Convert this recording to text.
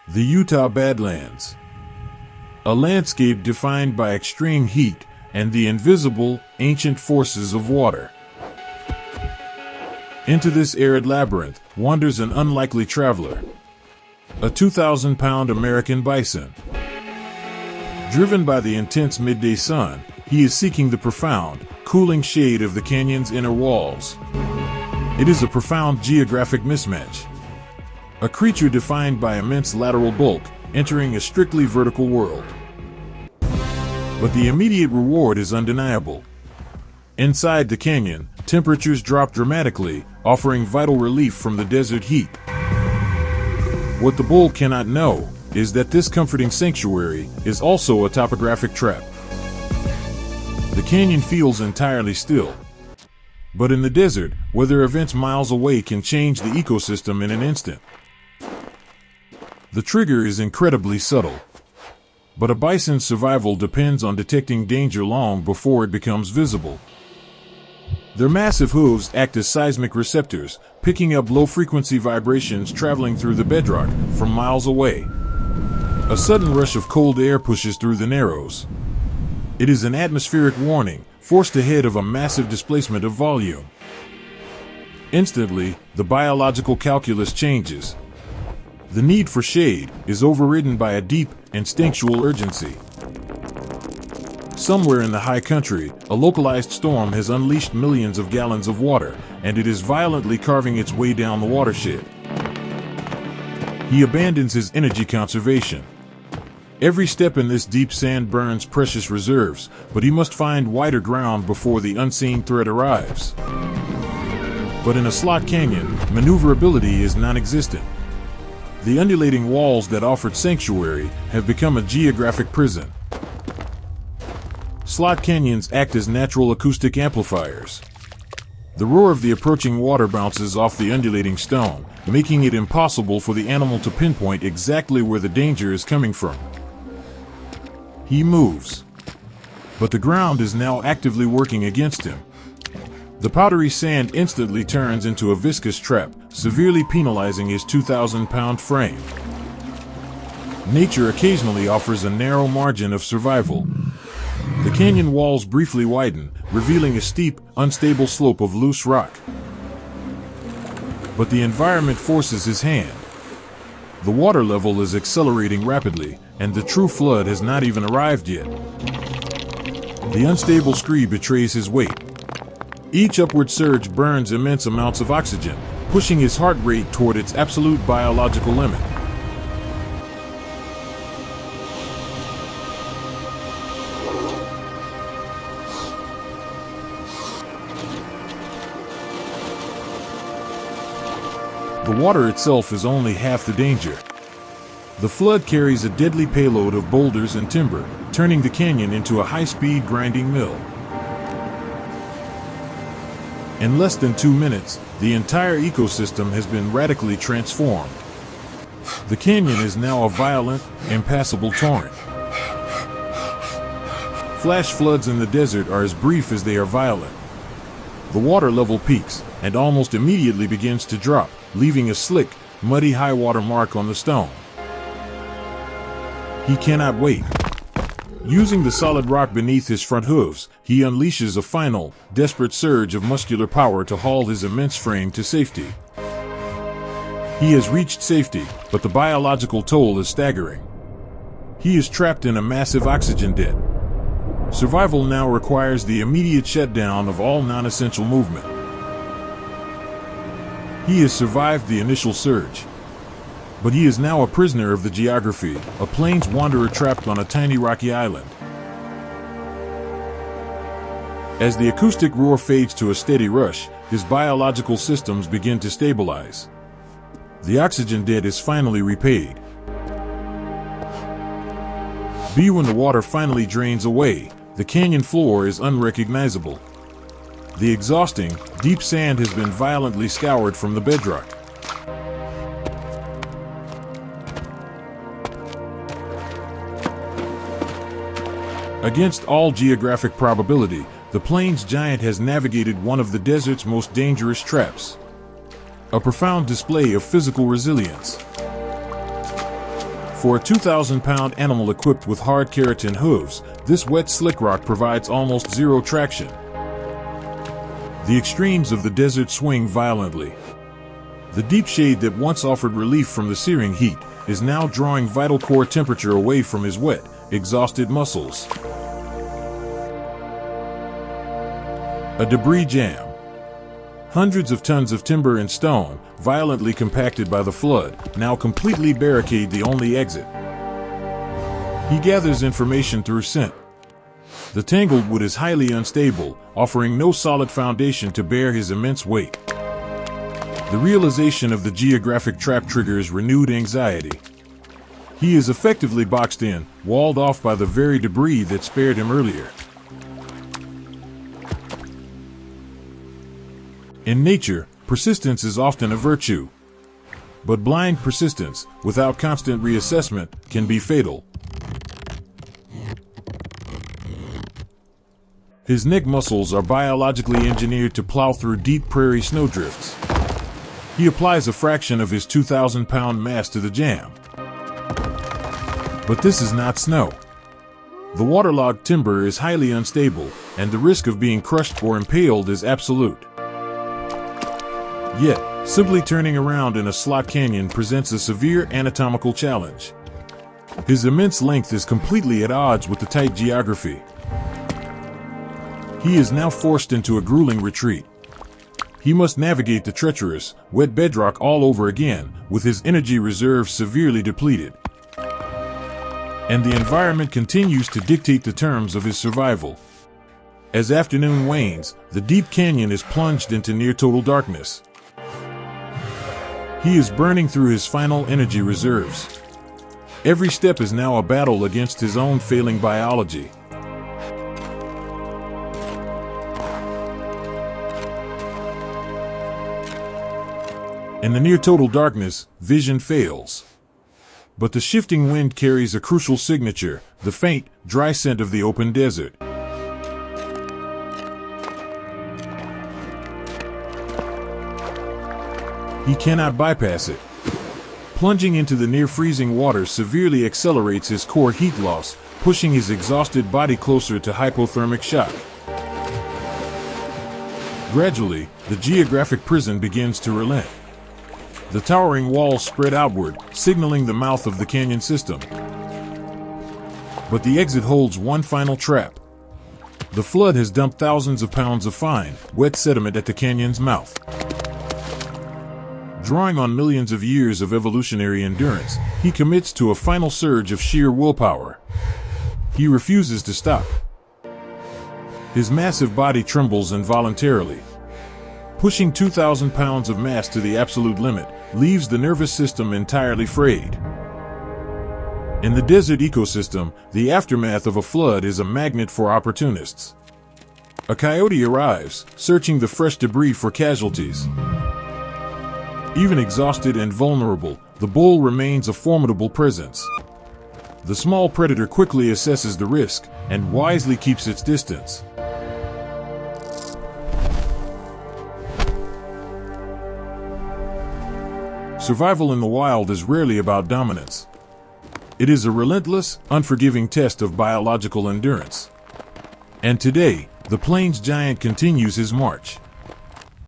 The Utah Badlands. A landscape defined by extreme heat and the invisible, ancient forces of water. Into this arid labyrinth wanders an unlikely traveler, a 2,000-pound American bison. Driven by the intense midday sun, he is seeking the profound, cooling shade of the canyon's inner walls. It is a profound geographic mismatch. A creature defined by immense lateral bulk, entering a strictly vertical world. But the immediate reward is undeniable. Inside the canyon, temperatures drop dramatically, offering vital relief from the desert heat. What the bull cannot know is that this comforting sanctuary is also a topographic trap. The canyon feels entirely still. But in the desert, weather events miles away can change the ecosystem in an instant. The trigger is incredibly subtle. But a bison's survival depends on detecting danger long before it becomes visible. Their massive hooves act as seismic receptors, picking up low-frequency vibrations traveling through the bedrock from miles away. A sudden rush of cold air pushes through the narrows. It is an atmospheric warning, forced ahead of a massive displacement of volume. Instantly, the biological calculus changes. The need for shade is overridden by a deep, instinctual urgency. Somewhere in the high country, a localized storm has unleashed millions of gallons of water, and it is violently carving its way down the watershed. He abandons his energy conservation. Every step in this deep sand burns precious reserves, but he must find wider ground before the unseen threat arrives. But in a slot canyon, maneuverability is non-existent. The undulating walls that offered sanctuary have become a geographic prison. Slot canyons act as natural acoustic amplifiers. The roar of the approaching water bounces off the undulating stone, making it impossible for the animal to pinpoint exactly where the danger is coming from. He moves. But the ground is now actively working against him. The powdery sand instantly turns into a viscous trap, severely penalizing his 2,000-pound frame. Nature occasionally offers a narrow margin of survival. The canyon walls briefly widen, revealing a steep, unstable slope of loose rock. But the environment forces his hand. The water level is accelerating rapidly, and the true flood has not even arrived yet. The unstable scree betrays his weight. Each upward surge burns immense amounts of oxygen, pushing his heart rate toward its absolute biological limit. The water itself is only half the danger. The flood carries a deadly payload of boulders and timber, turning the canyon into a high-speed grinding mill. In less than 2 minutes, the entire ecosystem has been radically transformed. The canyon is now a violent, impassable torrent. Flash floods in the desert are as brief as they are violent. The water level peaks, and almost immediately begins to drop, leaving a slick, muddy high-water mark on the stone. He cannot wait. Using the solid rock beneath his front hooves, he unleashes a final, desperate surge of muscular power to haul his immense frame to safety. He has reached safety, but the biological toll is staggering. He is trapped in a massive oxygen debt. Survival now requires the immediate shutdown of all non-essential movement. He has survived the initial surge. But he is now a prisoner of the geography, a plains wanderer trapped on a tiny rocky island. As the acoustic roar fades to a steady rush, his biological systems begin to stabilize. The oxygen debt is finally repaid. When the water finally drains away, the canyon floor is unrecognizable. The exhausting, deep sand has been violently scoured from the bedrock. Against all geographic probability, the plains giant has navigated one of the desert's most dangerous traps. A profound display of physical resilience. For a 2,000-pound animal equipped with hard keratin hooves, this wet slick rock provides almost zero traction. The extremes of the desert swing violently. The deep shade that once offered relief from the searing heat is now drawing vital core temperature away from his wet, exhausted muscles. A debris jam. Hundreds of tons of timber and stone, violently compacted by the flood, now completely barricade the only exit. He gathers information through scent. The tangled wood is highly unstable, offering no solid foundation to bear his immense weight. The realization of the geographic trap triggers renewed anxiety. He is effectively boxed in, walled off by the very debris that spared him earlier. In nature, persistence is often a virtue. But blind persistence, without constant reassessment, can be fatal. His neck muscles are biologically engineered to plow through deep prairie snowdrifts. He applies a fraction of his 2,000-pound mass to the jam. But this is not snow. The waterlogged timber is highly unstable, and the risk of being crushed or impaled is absolute. Yet, simply turning around in a slot canyon presents a severe anatomical challenge. His immense length is completely at odds with the tight geography. He is now forced into a grueling retreat. He must navigate the treacherous, wet bedrock all over again, with his energy reserves severely depleted. And the environment continues to dictate the terms of his survival. As afternoon wanes, the deep canyon is plunged into near-total darkness. He is burning through his final energy reserves. Every step is now a battle against his own failing biology. In the near-total darkness, vision fails. But the shifting wind carries a crucial signature, the faint, dry scent of the open desert. He cannot bypass it. Plunging into the near-freezing water severely accelerates his core heat loss, pushing his exhausted body closer to hypothermic shock. Gradually, the geographic prison begins to relent. The towering walls spread outward, signaling the mouth of the canyon system. But the exit holds one final trap. The flood has dumped thousands of pounds of fine, wet sediment at the canyon's mouth. Drawing on millions of years of evolutionary endurance, he commits to a final surge of sheer willpower. He refuses to stop. His massive body trembles involuntarily. Pushing 2,000 pounds of mass to the absolute limit leaves the nervous system entirely frayed. In the desert ecosystem, the aftermath of a flood is a magnet for opportunists. A coyote arrives, searching the fresh debris for casualties. Even exhausted and vulnerable, the bull remains a formidable presence. The small predator quickly assesses the risk and wisely keeps its distance. Survival in the wild is rarely about dominance. It is a relentless, unforgiving test of biological endurance. And today, the plains giant continues his march.